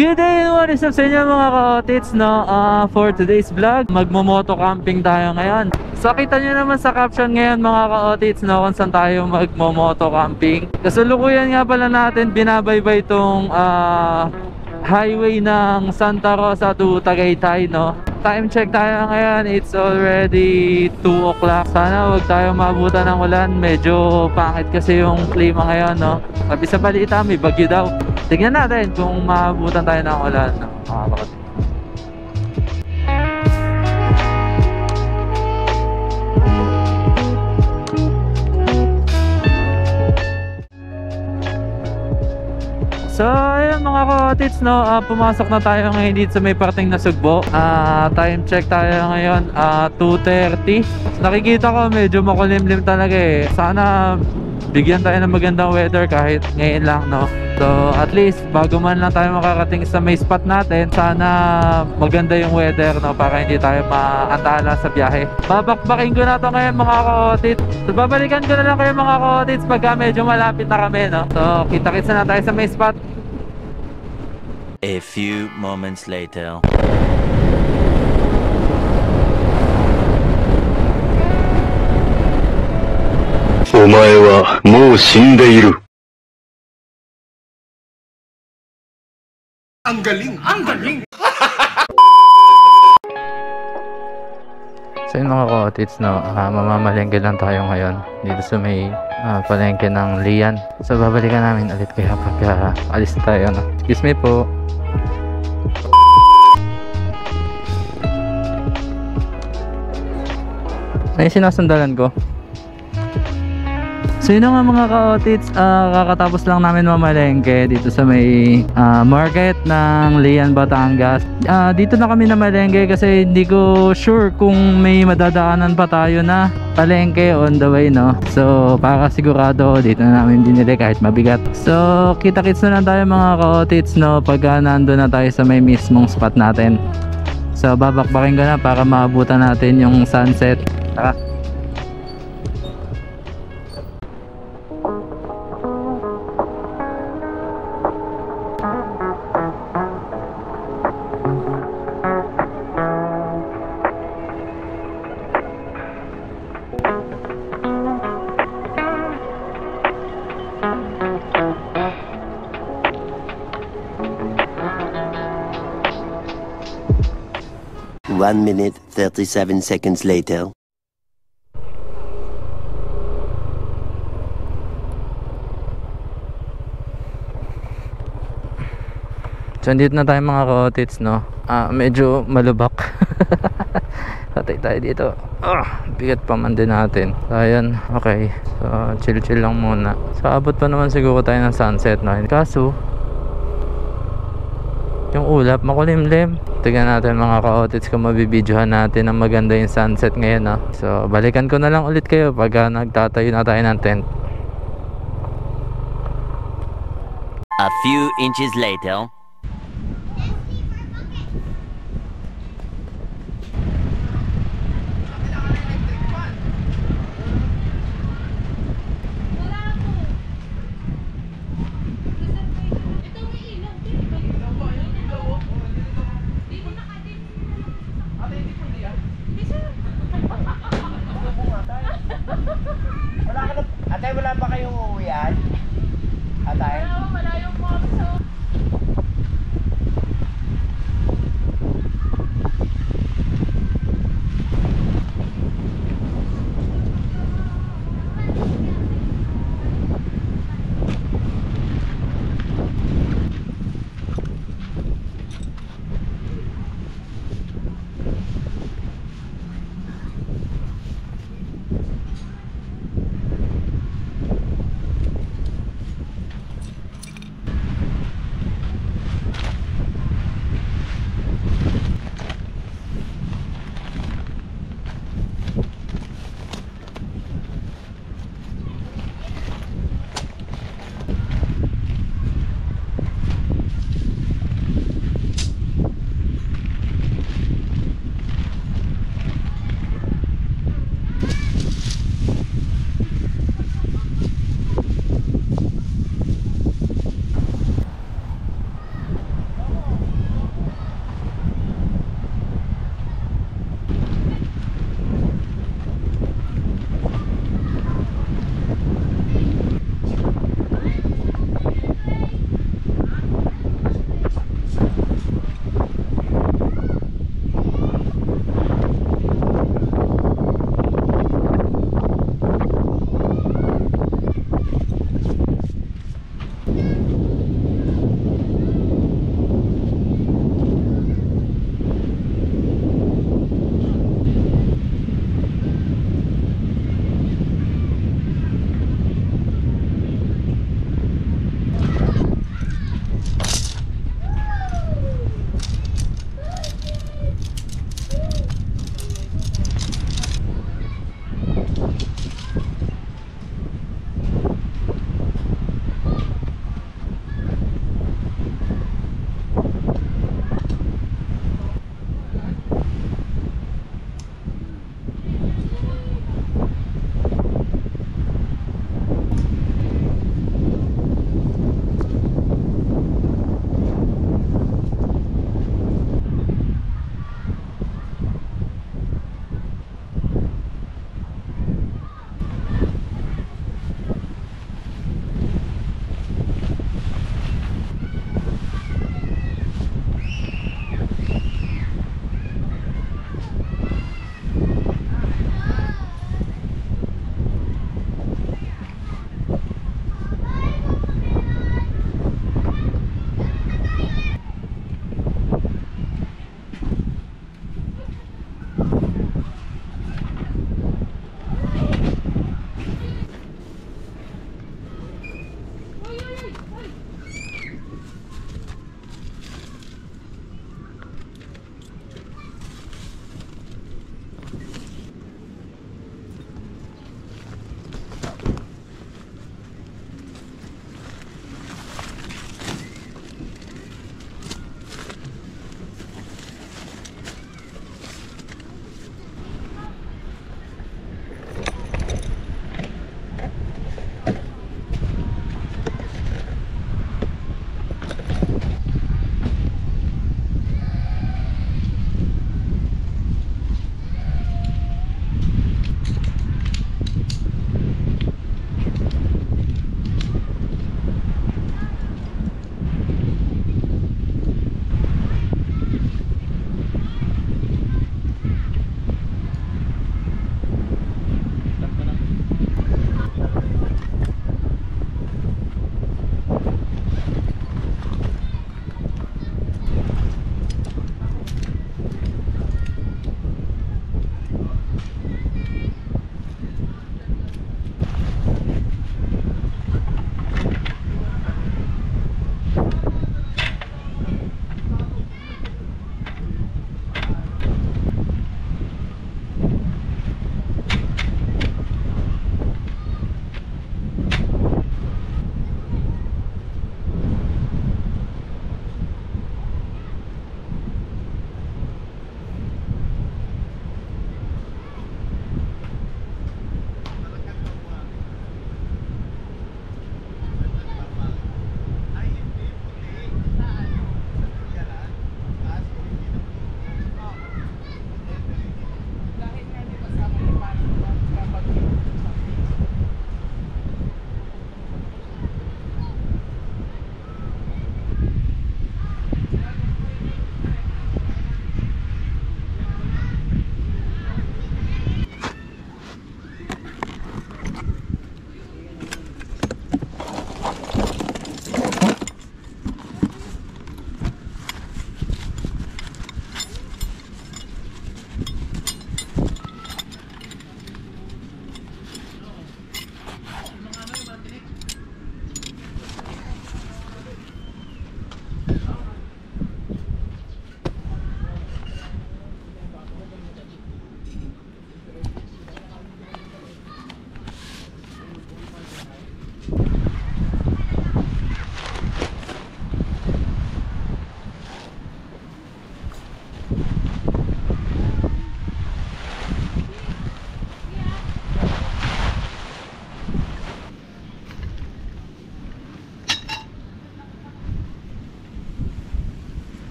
Good day and what is up sa inyo mga ka-otits, no? For today's vlog, magmo-moto camping tayo ngayon. So kita nyo naman sa caption ngayon mga ka-otits, no, kung saan tayo magmo-moto camping. Kasalukuyan nga pala natin binabaybay itong highway ng Santa Rosa to Tagaytay, no? Time check tayo ngayon, it's already 2 o'clock. Sana huwag tayo maabutan ng ulan. Medyo pangit kasi yung klima ngayon, no? Sabi sa balita may bagyo daw. Tignan natin kung maabutan tayo ng ulan, no? So ayun mga ka-otits, no, pumasok na tayo ngayon dito sa may parting Nasugbo. Time check tayo ngayon 2:30. Nakikita ko medyo makulimlim talaga eh. Sana bigyan tayo ng magandang weather kahit ngayon lang, no. So at least bago man lang tayo makarating sa may spot natin, sana maganda yung weather, no, para hindi tayo maantala sa biyahe. Babakbakin ko na to ngayon mga ka-otits. So babalikan ko na lang kayo mga ka-otits pagka medyo malapit na kami, no. So kita-kits na tayo sa may spot. A few moments later. お前はもう死んでいる。Ang galing! Ang galing! So yun mga ka-otits, no, mamamalengke lang tayo ngayon dito sa may palengke ng Lian. So babalikan namin ulit kaya pag alis tayo, no. Excuse me po. Ay, sinasandalan ko. So yun nga mga ka-otits, kakatapos lang namin mamalengke dito sa may market ng Lian, Batangas. Dito na kami na malengke kasi hindi ko sure kung may madadaanan pa tayo na palengke on the way, no. So para sigurado dito na namin binili kahit mabigat. So kita-kits na lang tayo mga ka-otits, no, pagka nandun na tayo sa may mismong spot natin. So babakbakin ko na para maabutan natin yung sunset. Tara. One minute, 37 seconds later. So dito na tayo mga ka-otits, no. Medyo malubak. Patay tayo dito. Bigat pa man din natin. So ayan, okay. So chill lang muna. So abot pa naman siguro tayo ng sunset, no. Kaso yung ulap makulimlim. Tignan natin mga ka-otits kung mabibidyohan natin ang maganda yung sunset ngayon, no. So balikan ko na lang ulit kayo pag nagtatayo na tayo ng tent. A few inches later. Atay, wala pa kayong uuwian? Atay? Malayo po kami sa...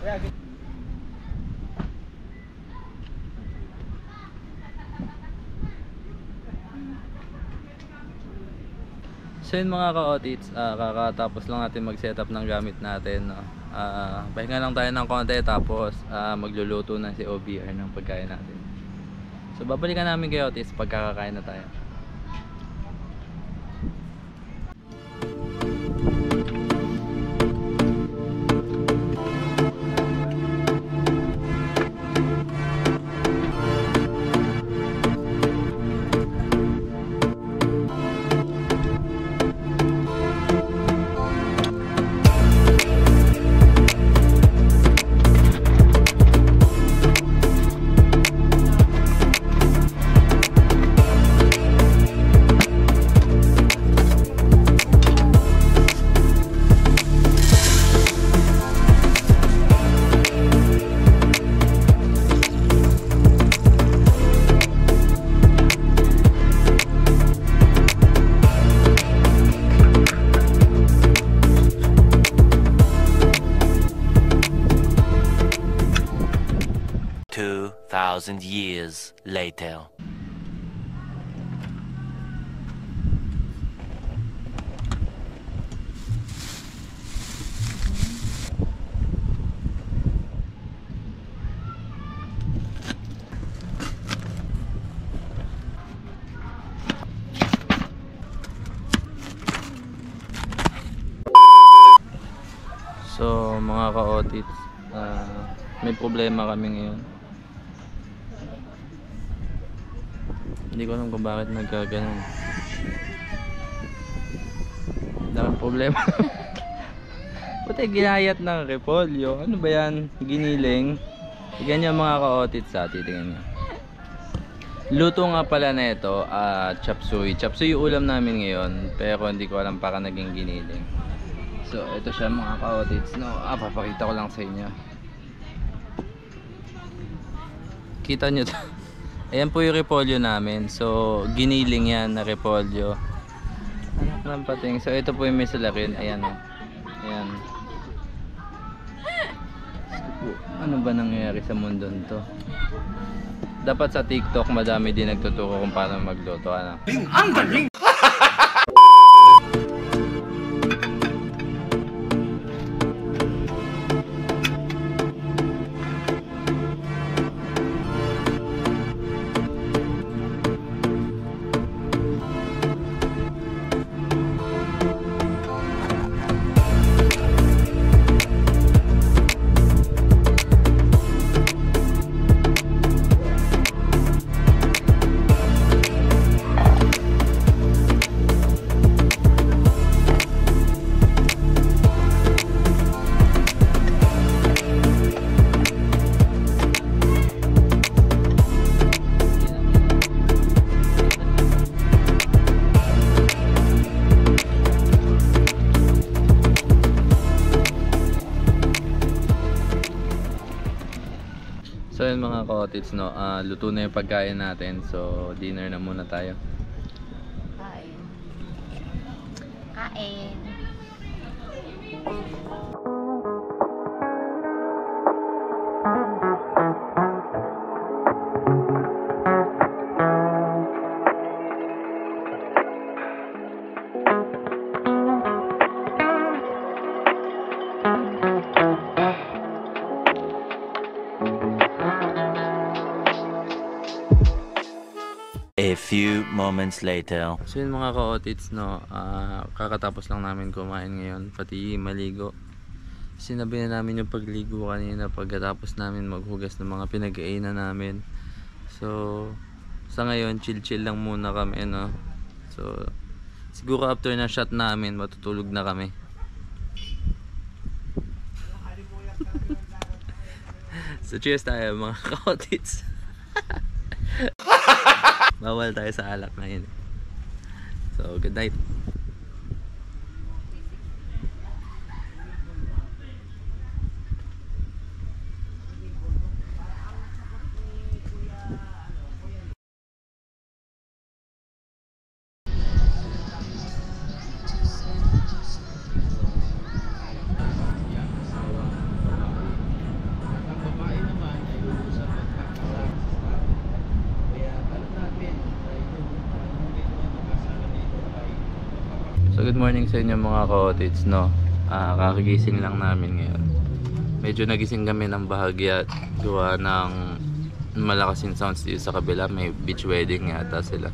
So yun mga ka-otits, kakatapos lang natin mag-setup ng gamit natin, no? Pahinga lang tayo ng konti tapos magluluto na si OBR ng pagkain natin. So babalikan namin kayo otits pagkakakain na tayo. Thousand years later. So mga ka-otits, may problema kami ngayon. Hindi ko alam kung bakit nagkaganon. Daming problema. Puti ginayat ng repolyo. Ano ba yan? Giniling. Ganyan mga ka-otits sa atin. Tingnan nyo. Luto nga pala na ito, chop suey. Chop suey ulam namin ngayon. Pero hindi ko alam para naging giniling. So ito siya mga ka-otits. No? Papakita ko lang sa inyo. Kita nyo to. Ayan po yung repolyo namin. So, giniling yan na repolyo. Anak ng pating. So, ito po yung may salakin. Ayan o. Ayan. Ano ba nangyayari sa mundo nito? Dapat sa TikTok, madami din nagtuturo kung paano magluto. Ano? Ang galing! So yun mga ka-otits, no, luto na yung pagkain natin. So dinner na muna tayo. Kain. Kain. A few moments later. So yun mga ka-otits, no, kakatapos lang namin kumain ngayon, pati maligo. Sinabi na namin yung pagligo kanina pagkatapos namin maghugas ng mga pinag-ainan namin. So sa ngayon chill lang muna kami, no. So siguro after na shot namin matutulog na kami. So cheers tayo mga ka-otits. Bawal tayo sa alak na yun. So good night. morning sa inyo mga ka-otits, no? Kakagising lang namin ngayon. Medyo nagising kami ng bahagya gawa ng malakas yung sounds dito sa kabila. May beach wedding yata sila.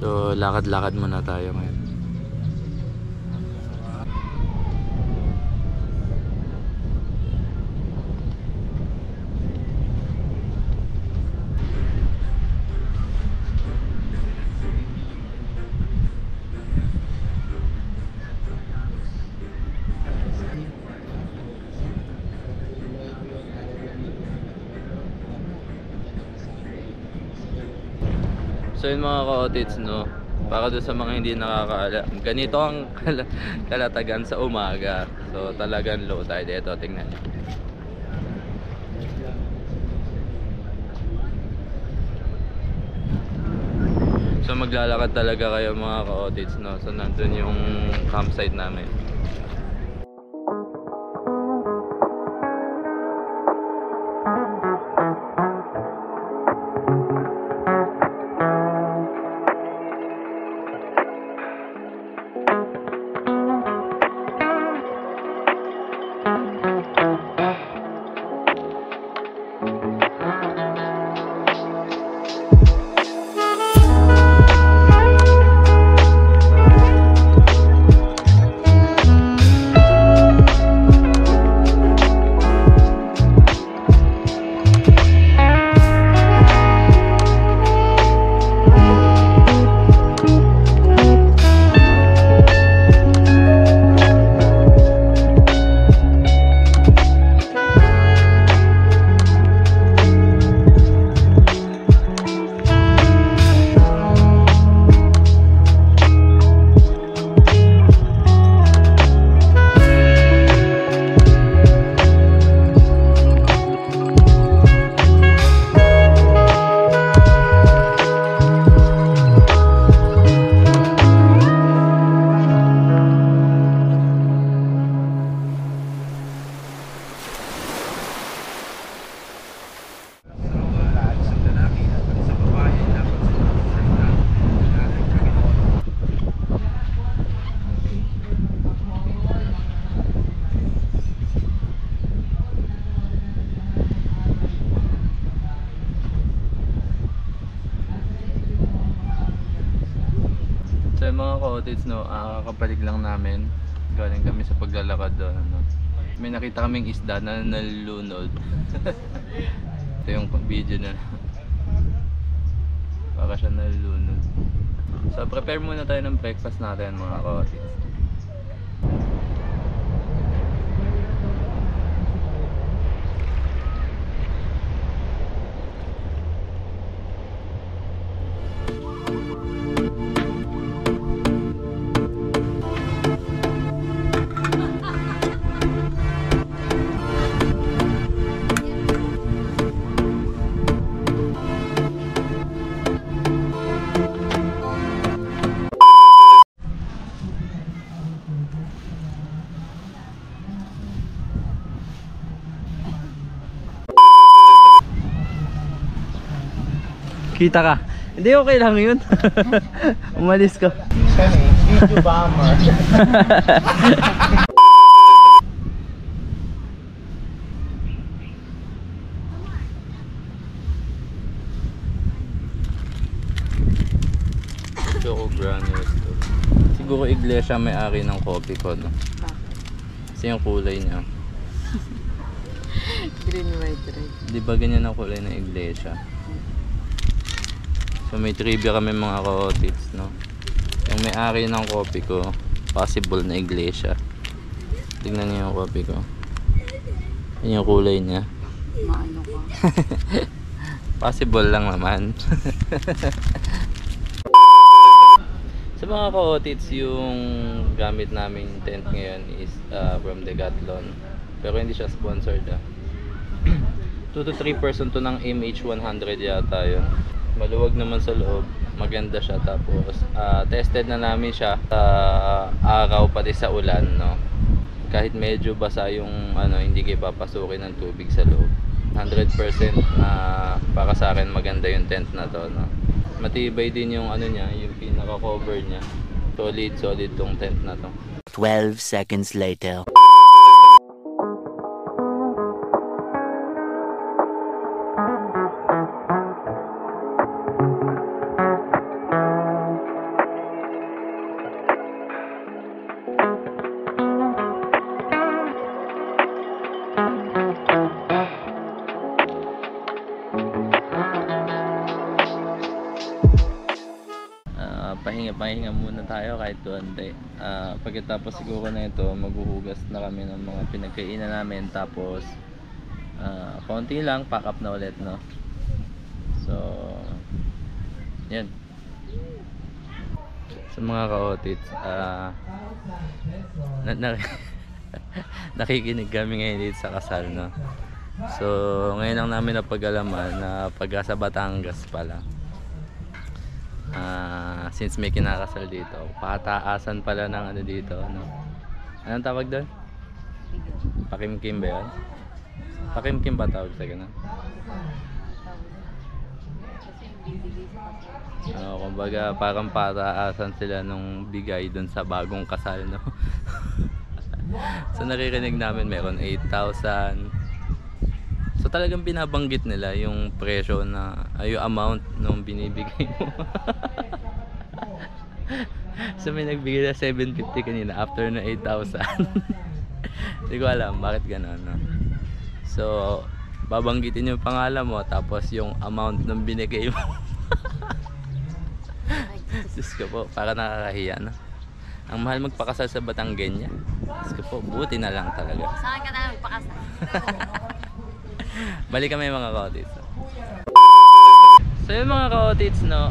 So lakad-lakad muna tayo ngayon. So yun mga ka-otits, no, para doon sa mga hindi nakakaalam, ganito ang kalatagan sa umaga. So talagang low tide. Ito, tingnan nyo. So maglalakad talaga kayo mga ka-otits, no. So nandun yung campsite namin. So mga ka-otits, no, kakabalik lang namin. Galing kami sa paglalakad doon, no. May nakita kaming isda na nalulunod. Ito yung video na para siya nalulunod. So prepare muna tayo ng breakfast natin mga ka-otits. Kita ka. Hindi, okay lang yun. Umalis ka. Video bomber. Choco granules to. Siguro iglesia may-ari ng coffee ko, no? Kasi yung kulay niya. Green, white, red. Di ba ganyan ang kulay ng iglesia? So may trivia kami mga ka-otits, no? Yung may-ari ng coffee ko, possible na iglesia. Tingnan niyo yung coffee ko. Yan yung kulay niya. Maano ka? Possible lang naman. Sa mga ka-otits, yung gamit namin tent ngayon is from Decathlon. Pero hindi siya sponsored, 2 to 3 person to ng MH100 yata yun. Maluwag naman sa loob, maganda siya. Tapos tested na namin siya sa araw pati sa ulan, no. Kahit medyo basa yung hindi kayo papasukin ng tubig sa loob. 100% na para sa akin maganda yung tent na to, no. Matibay din yung niya, yung pinaka cover niya. Solid tong tent na to. 12 seconds later. Pahinga muna tayo kahit konti. Pagkatapos siguro na ito, maghuhugas na kami ng mga pinagkainan namin, tapos konti lang, pack up na ulit, no? So yan. Sa mga ka-otits, nakikinig kami ngayon dito sa kasal, no? So ngayon lang namin napag-alaman na pagka sa Batangas pala, since may kinakasal dito, pataasan pala ng ano dito, no? Anong tawag doon? Pakimkim ba yun? Pakimkim ba tawag sa ganun? Kumbaga parang pataasan sila nung bigay doon sa bagong kasal, no? So naririnig namin meron 8,000. So talagang binabanggit nila yung presyo na yung amount nung binibigay mo. So may nagbigay na 750 kanina after na 8,000. Hindi ko alam bakit gano'n, no? So babanggitin yung pangalan mo tapos yung amount nung binigay mo. Diyos ko po, para nakakahiya, no? Ang mahal magpakasal sa Batanggenya. Diyos ko po, buti na lang talaga. Saan ka na magpakasal? Balik kami mga ka-otits. So yung mga ka-otits, no,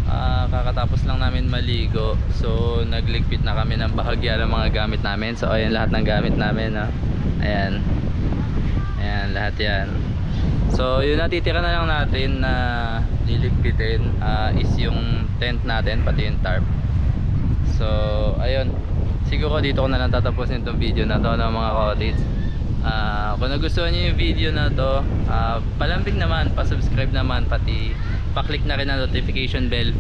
kakatapos lang namin maligo. So nagligpit na kami ng bahagya ng mga gamit namin. So ayan lahat ng gamit namin, no? Ayan. Ayan lahat yan. So yung natitira na lang natin na liligpitin is yung tent natin, pati yung tarp. So ayun, siguro dito ko na lang tatapusin itong video na to, no, mga ka-otits. Kung nagustuhan nyo yung video na to, palambing naman, pa-subscribe naman, pati pa-click na rin ang notification bell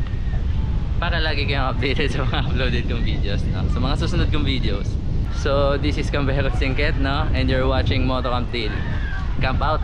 para lagi kayong updated sa mga uploaded kong videos, no? Sa mga susunod kong videos. So this is Cambero Singket, no? And you're watching Motocamp Daily. Camp out!